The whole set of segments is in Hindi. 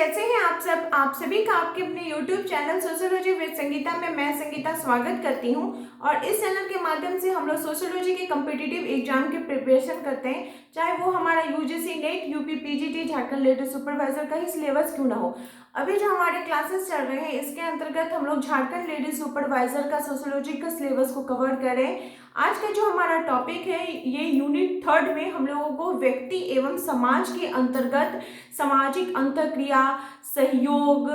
कैसे हैं आप सब। आप सभी का आपके अपने YouTube channel sociology with Sangeeta में मैं संगीता स्वागत करती हूं। और इस चैनल के माध्यम से हम लोग सोशियोलॉजी के कम्पिटिटिव एग्जाम की प्रिपरेशन करते हैं, चाहे वो हमारा UGC net, UP PGT, Jharkhand latest supervisor का ही सिलेबस क्यों ना हो। अभी जो हमारे क्लासेस चल रहे हैं इसके अंतर्गत हम लोग झारखंड लेटेस्ट सुपरवाइजर का सोशियोलॉजी का सिलेबस को कवर कर रहे हैं। आज का जो हमारा टॉपिक है ये यूनिट 3 में हम लोगों को व्यक्ति एवं समाज के अंतर्गत सामाजिक अंतःक्रिया, सहयोग,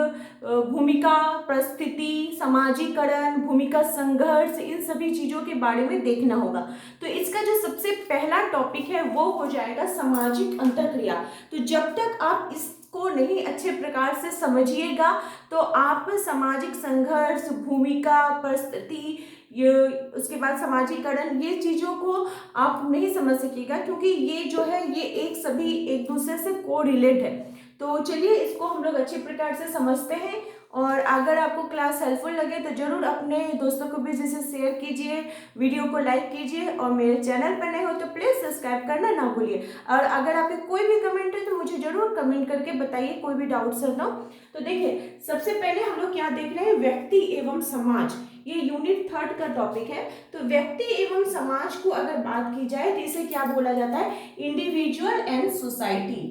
भूमिका परिस्थिति, समाजीकरण, भूमिका संघर्ष, इन सभी चीजों के बारे में देखना होगा। तो इसका जो सबसे पहला टॉपिक है वो हो जाएगा सामाजिक अंतःक्रिया। तो जब तक आप इसको नहीं अच्छे प्रकार से समझिएगा तो आप सामाजिक संघर्ष, भूमिका परिस्थिति, ये उसके बाद समाजीकरण, ये चीज़ों को आप नहीं समझ सकिएगा, क्योंकि ये जो है ये एक दूसरे से कोरिलेट है। तो चलिए इसको हम लोग अच्छे प्रकार से समझते हैं। और अगर आपको क्लास हेल्पफुल लगे तो जरूर अपने दोस्तों को भी जैसे शेयर कीजिए, वीडियो को लाइक कीजिए, और मेरे चैनल पर नए हो तो प्लीज़ सब्सक्राइब करना ना भूलिए। और अगर आपके कोई भी कमेंट है तो मुझे जरूर कमेंट करके बताइए, कोई भी डाउट्स है तो देखिए सबसे पहले हम लोग क्या देख रहे हैं, व्यक्ति एवं समाज। ये यूनिट 3 का टॉपिक है। तो व्यक्ति एवं समाज को अगर बात की जाए तो इसे क्या बोला जाता है, इंडिविजुअल एंड सोसाइटी।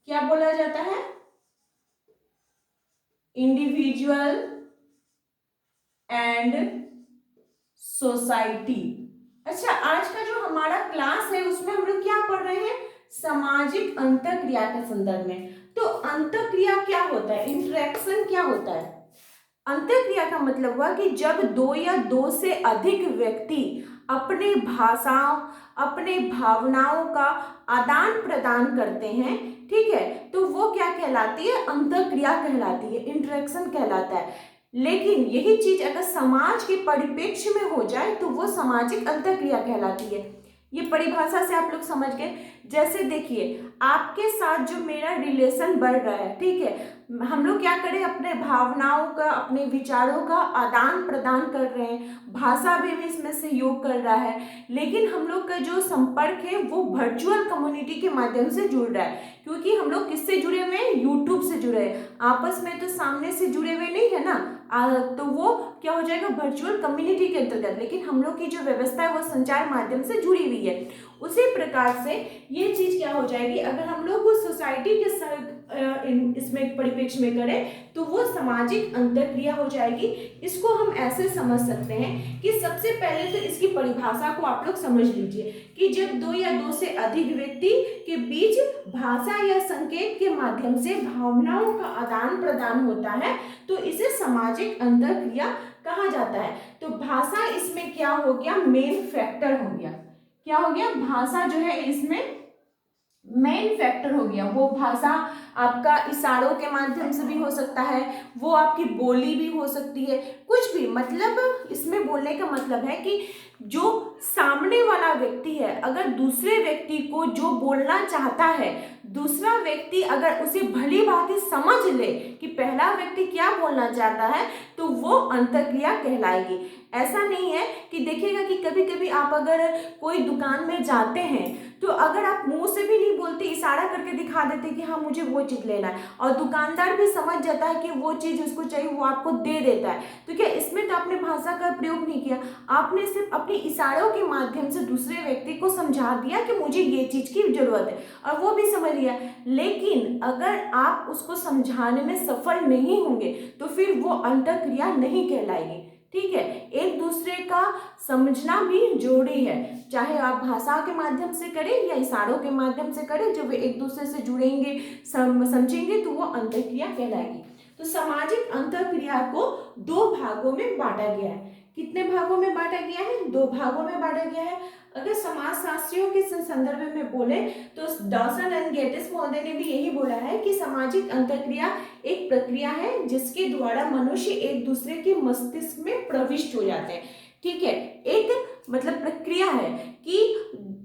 क्या बोला जाता है, इंडिविजुअल एंड सोसाइटी। अच्छा, आज का जो हमारा क्लास है उसमें हम लोग क्या पढ़ रहे हैं, सामाजिक अंतःक्रिया के संदर्भ में। तो अंतःक्रिया क्या होता है, इंटरेक्शन क्या होता है। अंतःक्रिया का मतलब हुआ कि जब दो या दो से अधिक व्यक्ति अपने भाषाओं, अपने भावनाओं का आदान प्रदान करते हैं, ठीक है, तो वो क्या कहलाती है, अंतःक्रिया कहलाती है, इंटरेक्शन कहलाता है। लेकिन यही चीज अगर समाज के परिप्रेक्ष्य में हो जाए तो वो सामाजिक अंतःक्रिया कहलाती है। ये परिभाषा से आप लोग समझ गए। जैसे देखिए आपके साथ जो मेरा रिलेशन बढ़ रहा है, ठीक है, हम लोग क्या करें, अपने भावनाओं का, अपने विचारों का आदान प्रदान कर रहे हैं, भाषा भी इसमें सहयोग कर रहा है, लेकिन हम लोग का जो संपर्क है वो वर्चुअल कम्युनिटी के माध्यम से जुड़ रहा है। क्योंकि हम लोग किससे जुड़े हुए हैं, यूट्यूब से जुड़े हैं, आपस में तो सामने से जुड़े हुए नहीं है ना। तो वो क्या हो जाएगा, वर्चुअल कम्युनिटी के अंतर्गत, लेकिन हम लोग की जो व्यवस्था है वो संचार माध्यम से जुड़ी हुई है। उसी प्रकार से ये चीज क्या हो जाएगी, अगर हम लोग सोसाइटी के इसमें परिप्रेक्ष्य में करें तो वो सामाजिक अंतःक्रिया हो जाएगी। इसको हम ऐसे समझ सकते हैं कि सबसे पहले तो इसकी परिभाषा को आप लोग समझ लीजिए कि जब दो या दो से अधिक व्यक्ति के बीच भाषा या संकेत के माध्यम से भावनाओं का आदान प्रदान होता है तो इसे सामाजिक अंतःक्रिया कहा जाता है। तो भाषा इसमें क्या हो गया, मेन फैक्टर हो गया। क्या हो गया, भाषा जो है इसमें मेन फैक्टर हो गया। वो भाषा आपका इशारों के माध्यम से भी हो सकता है, वो आपकी बोली भी हो सकती है, कुछ भी, मतलब इसमें बोलने का मतलब है कि जो सामने वाला व्यक्ति है अगर दूसरे व्यक्ति को जो बोलना चाहता है, दूसरा व्यक्ति अगर उसे भली भांति समझ ले कि पहला व्यक्ति क्या बोलना चाहता है तो वो अंतःक्रिया कहलाएगी। ऐसा नहीं है कि देखिएगा कि कभी कभी आप अगर कोई दुकान में जाते हैं तो अगर आप मुंह से भी नहीं बोलते, इशारा करके दिखा देते कि हाँ मुझे वो चीज लेना है, और दुकानदार भी समझ जाता है कि वो चीज उसको चाहिए, वो आपको दे देता है, तो क्या इसमें तो आपने भाषा का प्रयोग नहीं किया, आपने सिर्फ अपने इशारों के माध्यम से दूसरे व्यक्ति को समझा दिया कि मुझे ये चीज की जरूरत है, और वो भी समझ लिया। लेकिन अगर आप उसको समझाने में सफल नहीं होंगे तो फिर वो अंतःक्रिया नहीं कहलाएगी। ठीक है, एक दूसरे का समझना भी जरूरी है, चाहे आप भाषा के माध्यम से करें या इशारों के माध्यम से करें, जब वे एक दूसरे से जुड़ेंगे, समझेंगे तो वो अंतःक्रिया कहलाएगी। तो सामाजिक अंतःक्रिया को दो भागों में बांटा गया है। कितने भागों में बांटा गया है, दो भागों में बांटा गया है। अगर समाजशास्त्रियों के संदर्भ में बोले तो डॉसन एंड गेटिस महोदय ने भी यही बोला है कि सामाजिक अंतःक्रिया एक प्रक्रिया है जिसके द्वारा मनुष्य एक दूसरे के मस्तिष्क में प्रविष्ट हो जाते हैं। ठीक है, एक मतलब प्रक्रिया है कि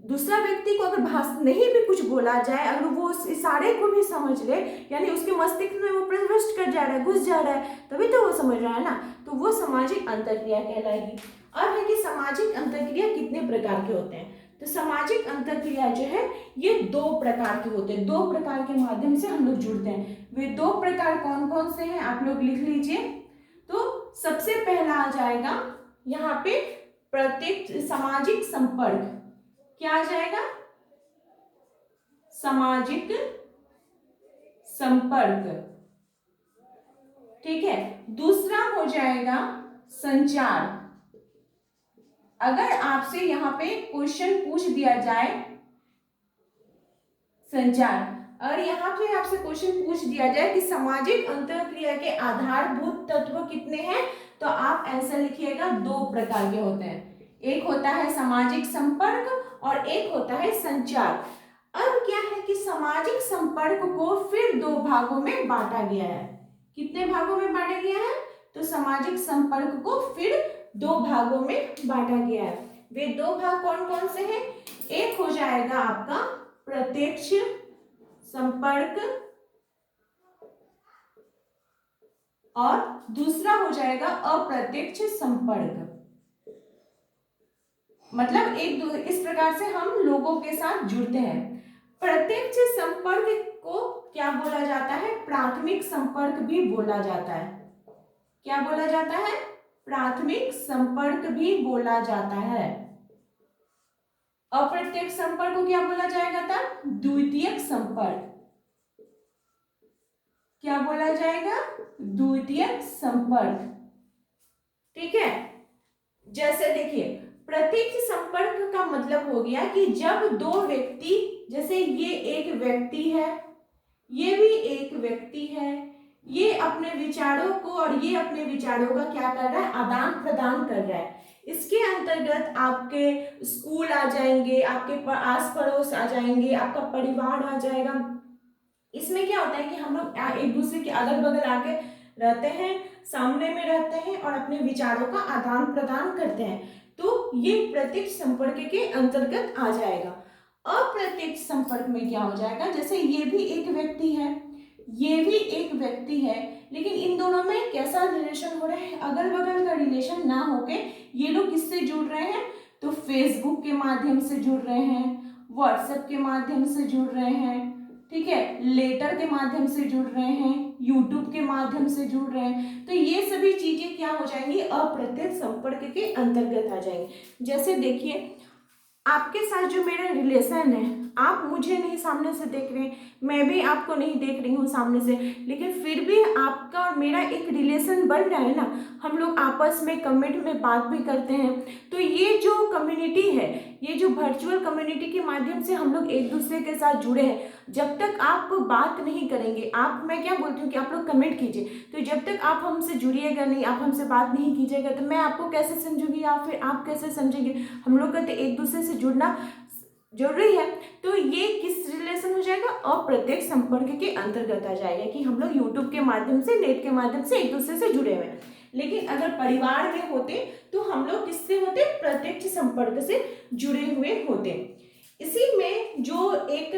दूसरा व्यक्ति को अगर नहीं भी कुछ बोला जाए, अगर वो उस इशारे को भी समझ ले, यानी उसके मस्तिष्क में वो प्रविष्ट कर जा रहा है, घुस जा रहा है, तभी तो वो समझ रहा है ना, तो वो सामाजिक अंतःक्रिया कहलाएगी। अब है कि सामाजिक अंतःक्रिया कितने प्रकार के होते हैं। तो सामाजिक अंतःक्रिया जो है ये दो प्रकार के होते हैं, दो प्रकार के माध्यम से हम लोग जुड़ते हैं। वे दो प्रकार कौन कौन से हैं आप लोग लिख लीजिए। तो सबसे पहला आ जाएगा यहाँ पे प्रत्यक्ष सामाजिक संपर्क। क्या आ जाएगा? सामाजिक संपर्क। ठीक है। दूसरा हो जाएगा संचार। अगर आपसे यहाँ पे क्वेश्चन पूछ दिया जाए संचार, और यहाँ पे आपसे क्वेश्चन पूछ दिया जाए कि सामाजिक अंतःक्रिया के आधारभूत तत्व कितने हैं, तो आप आंसर लिखिएगा दो प्रकार के होते हैं, एक होता है सामाजिक संपर्क और एक होता है संचार। अब क्या है कि सामाजिक संपर्क को फिर दो भागों में बांटा गया है। कितने भागों में बांटा गया है? तो सामाजिक संपर्क को फिर दो भागों में बांटा गया है। वे दो भाग कौन कौन से हैं? एक हो जाएगा आपका प्रत्यक्ष संपर्क और दूसरा हो जाएगा अप्रत्यक्ष संपर्क। मतलब इस प्रकार से हम लोगों के साथ जुड़ते हैं। प्रत्यक्ष संपर्क को क्या बोला जाता है? प्राथमिक संपर्क भी बोला जाता है। क्या बोला जाता है? प्राथमिक संपर्क भी बोला जाता है। अप्रत्यक्ष संपर्क को क्या बोला जाएगा तब? द्वितीयक संपर्क। क्या बोला जाएगा? द्वितीयक संपर्क। ठीक है। जैसे देखिए प्रत्यक्ष संपर्क का मतलब हो गया कि जब दो व्यक्ति, जैसे ये एक व्यक्ति है, ये भी एक व्यक्ति है, ये अपने विचारों को और ये अपने विचारों का क्या कर रहा है? आदान प्रदान कर रहा है। इसके अंतर्गत आपके स्कूल आ जाएंगे, आपके आस पड़ोस आ जाएंगे, आपका परिवार आ जाएगा। इसमें क्या होता है कि हम लोग एक दूसरे के अगल बगल आके रहते हैं, सामने में रहते हैं और अपने विचारों का आदान प्रदान करते हैं। तो ये प्रत्यक्ष संपर्क के अंतर्गत आ जाएगा। अप्रत्यक्ष संपर्क में क्या हो जाएगा? जैसे ये भी एक व्यक्ति है, ये भी एक व्यक्ति है, लेकिन इन दोनों में कैसा रिलेशन हो रहा है? अगल बगल का रिलेशन ना होके ये लोग किससे जुड़ रहे हैं? तो फेसबुक के माध्यम से जुड़ रहे हैं, व्हाट्सएप के माध्यम से जुड़ रहे हैं, ठीक है, लेटर के माध्यम से जुड़ रहे हैं, यूट्यूब के माध्यम से जुड़ रहे हैं। तो ये सभी चीजें क्या हो जाएंगी? अप्रत्यक्ष संपर्क के अंतर्गत आ जाएंगे। जैसे देखिए आपके साथ जो मेरा रिलेशन है, आप मुझे नहीं सामने से देख रहे हैं, मैं भी आपको नहीं देख रही हूँ सामने से, लेकिन फिर भी आपका और मेरा एक रिलेशन बन रहा है ना। हम लोग आपस में कमेंट में बात भी करते हैं। तो ये जो कम्युनिटी है, ये जो वर्चुअल कम्युनिटी के माध्यम से हम लोग एक दूसरे के साथ जुड़े हैं। जब तक आप बात नहीं करेंगे, मैं क्या बोलती हूँ कि आप लोग कमेंट कीजिए, तो जब तक आप हमसे जुड़िएगा नहीं, आप हमसे बात नहीं कीजिएगा, तो मैं आपको कैसे समझूंगी या फिर आप कैसे समझेंगे? हम लोग का तो एक दूसरे से जुड़ना जरूरी है। तो ये किस रिलेशन हो जाएगा? अप्रत्यक्ष संपर्क के अंतर्गत आ जाएगा कि हम लोग यूट्यूब के माध्यम से, नेट के माध्यम से एक दूसरे से जुड़े हुए हैं। लेकिन अगर परिवार में होते तो हम लोग किससे होते? प्रत्यक्ष संपर्क से जुड़े हुए होते। इसी में जो एक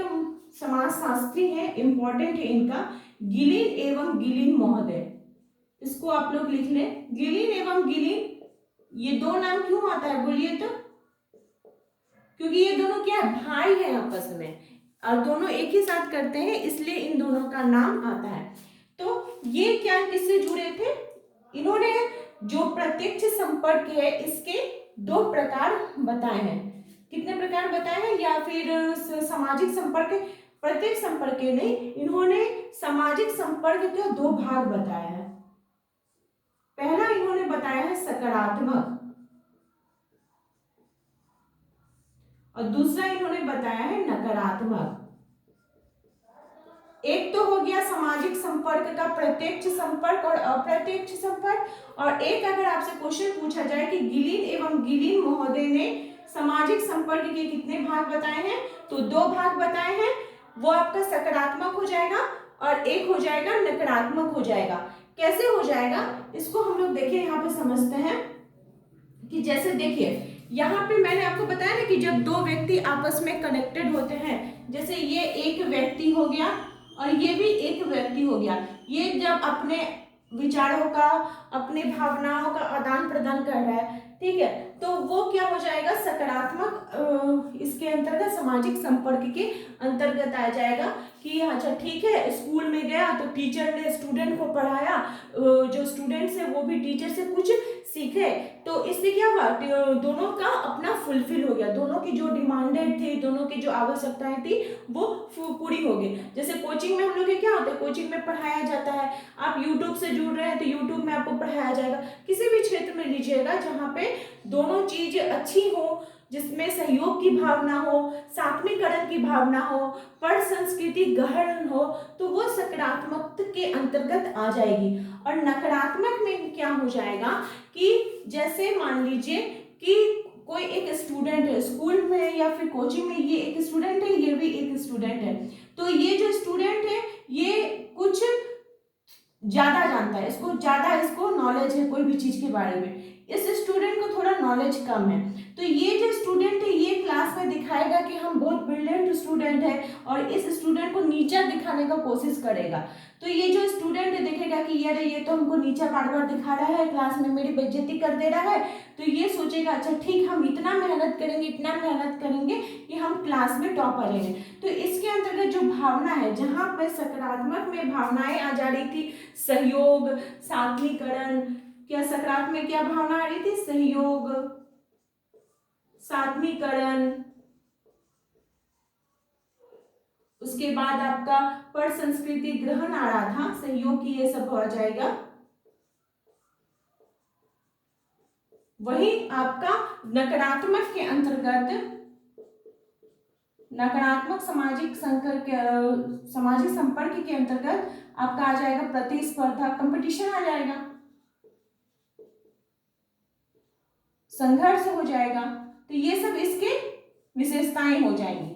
समाजशास्त्री है, इंपॉर्टेंट है इनका, गिलिन एवं गिलिन महोदय, इसको आप लोग लिख लें। गिलिन एवं गिलिन, ये दो नाम क्यों आता है बोलिए तो? क्योंकि ये दोनों क्या भाई हैं आपस में, और दोनों एक ही साथ करते हैं, इसलिए इन दोनों का नाम आता है। तो ये क्या किससे जुड़े थे? इन्होंने जो प्रत्यक्ष संपर्क है इसके दो प्रकार बताए हैं। कितने प्रकार बताए हैं? या फिर सामाजिक संपर्क, प्रत्यक्ष संपर्क के नहीं, इन्होंने सामाजिक संपर्क के दो भाग बताया है। पहला इन्होंने बताया है सकारात्मक, और दूसरा इन्होंने बताया है नकारात्मक। एक तो हो गया सामाजिक संपर्क का प्रत्यक्ष संपर्क और अप्रत्यक्ष संपर्क, और एक अगर आपसे क्वेश्चन पूछा जाए कि गिलिन एवं गिलिन महोदय ने सामाजिक संपर्क के कितने भाग बताए हैं, तो दो भाग बताए हैं। वो आपका सकारात्मक हो जाएगा और एक हो जाएगा नकारात्मक हो जाएगा। कैसे हो जाएगा इसको हम लोग देखिए यहाँ पे समझते हैं कि जैसे देखिए यहाँ पे मैंने आपको बताया ना कि जब दो व्यक्ति आपस में कनेक्टेड होते हैं, जैसे ये एक व्यक्ति हो गया और ये भी एक व्यक्ति हो गया, ये जब अपने विचारों का, अपनी भावनाओं का आदान प्रदान कर रहा है, ठीक है, तो वो क्या हो जाएगा, सकारात्मक इसके अंतर्गत सामाजिक संपर्क के अंतर्गत आ जाएगा कि अच्छा ठीक है, स्कूल में गया तो टीचर ने स्टूडेंट को पढ़ाया, जो स्टूडेंट्स है वो भी टीचर से कुछ सीखे, तो इससे क्या हुआ, दोनों का अपना फुलफिल हो गया, दोनों की जो डिमांडेड थी, दोनों की जो आवश्यकताएं थी वो पूरी हो गई। जैसे कोचिंग में हम लोग क्या होता है, कोचिंग में पढ़ाया जाता है, आप यूट्यूब से जुड़ रहे हैं तो यूट्यूब में आपको पढ़ाया जाएगा, किसी भी क्षेत्र में लीजिएगा जहाँ पे दोनों चीज अच्छी हो, जिसमें सहयोग की भावना हो, सात्मीकरण की भावना हो, पर संस्कृति गहन हो, तो वो सकारात्मक के अंतर्गत आ जाएगी। और नकारात्मक में क्या हो जाएगा कि जैसे मान लीजिए कि कोई एक स्टूडेंट है स्कूल में या फिर कोचिंग में, ये एक स्टूडेंट है, ये भी एक स्टूडेंट है, तो ये जो स्टूडेंट है ये कुछ ज्यादा जानता है, इसको नॉलेज है कोई भी चीज के बारे में, इस स्टूडेंट को थोड़ा नॉलेज कम है, तो ये जो स्टूडेंट है ये क्लास में दिखाएगा कि हम बहुत ब्रिलियंट स्टूडेंट है और इस स्टूडेंट को नीचा दिखाने का कोशिश करेगा। तो ये जो स्टूडेंट है देखेगा कि यार ये तो हमको नीचा बार बार दिखा रहा है, क्लास में मेरी बेइज्जती कर दे रहा है, तो ये सोचेगा अच्छा ठीक हम इतना मेहनत करेंगे कि हम क्लास में टॉप आ जाएंगे। तो इसके अंतर्गत जो भावना है, जहाँ पर सकारात्मक में भावनाएं आ जा रही थी, सहयोग, सात्मीकरण, क्या सकारात्मक में क्या भावना आ रही थी, सहयोग, सात्मीकरण, उसके बाद आपका पर संस्कृति ग्रहण आ रहा था, सहयोग की ये सब हो जाएगा। वही आपका नकारात्मक के अंतर्गत, नकारात्मक सामाजिक संपर्क के अंतर्गत आपका आ जाएगा प्रतिस्पर्धा, कंपटीशन आ जाएगा, संघर्ष हो जाएगा, तो ये सब इसके विशेषताएं हो जाएंगी।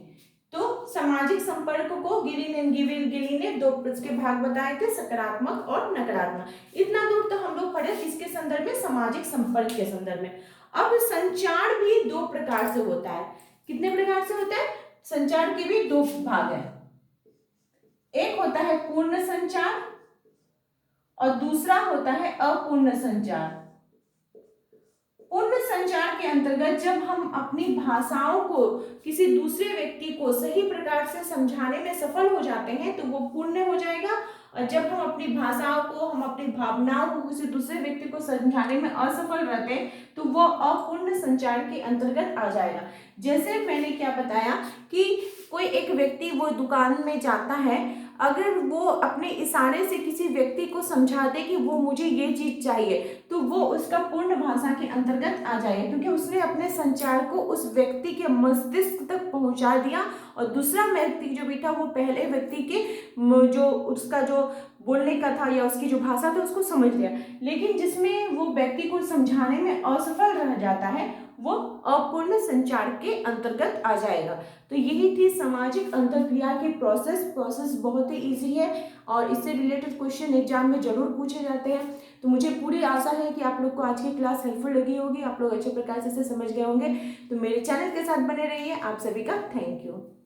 तो सामाजिक संपर्क को गिली ने दो इसके भाग बताए थे, सकारात्मक और नकारात्मक। इतना दूर तो हम लोग पढ़े किसके संदर्भ में, सामाजिक संपर्क के संदर्भ में। अब संचार भी दो प्रकार से होता है, कितने प्रकार से होता है, संचार के भी दो भाग है, एक होता है पूर्ण संचार और दूसरा होता है अपूर्ण संचार। पूर्ण संचार के अंतर्गत जब हम अपनी भाषाओं को किसी दूसरे व्यक्ति को सही प्रकार से समझाने में सफल हो जाते हैं तो वो पूर्ण हो जाएगा, और जब हम अपनी भाषाओं को, हम अपनी भावनाओं को किसी दूसरे व्यक्ति को समझाने में असफल रहते हैं तो वो अपूर्ण संचार के अंतर्गत आ जाएगा। जैसे मैंने क्या बताया कि कोई एक व्यक्ति वो दुकान में जाता है, अगर वो अपने इशारे से किसी व्यक्ति को समझा दे कि वो मुझे ये चीज चाहिए तो वो उसका पूर्ण भाषा के अंतर्गत आ जाएगा, क्योंकि उसने अपने संचार को उस व्यक्ति के मस्तिष्क तक पहुंचा दिया और दूसरा व्यक्ति जो भी था वो पहले व्यक्ति के जो उसका जो बोलने का था या उसकी जो भाषा था उसको समझ लिया। लेकिन जिसमें वो व्यक्ति को समझाने में असफल रह जाता है वो अपूर्ण संचार के अंतर्गत आ जाएगा। तो यही थी सामाजिक अंतरक्रिया की प्रोसेस बहुत ही इजी है और इससे रिलेटेड क्वेश्चन एग्जाम में जरूर पूछे जाते हैं। तो मुझे पूरी आशा है कि आप लोग को आज की क्लास हेल्पफुल लगी होगी, आप लोग अच्छे प्रकार से इसे समझ गए होंगे। तो मेरे चैनल के साथ बने रहिए। आप सभी का थैंक यू।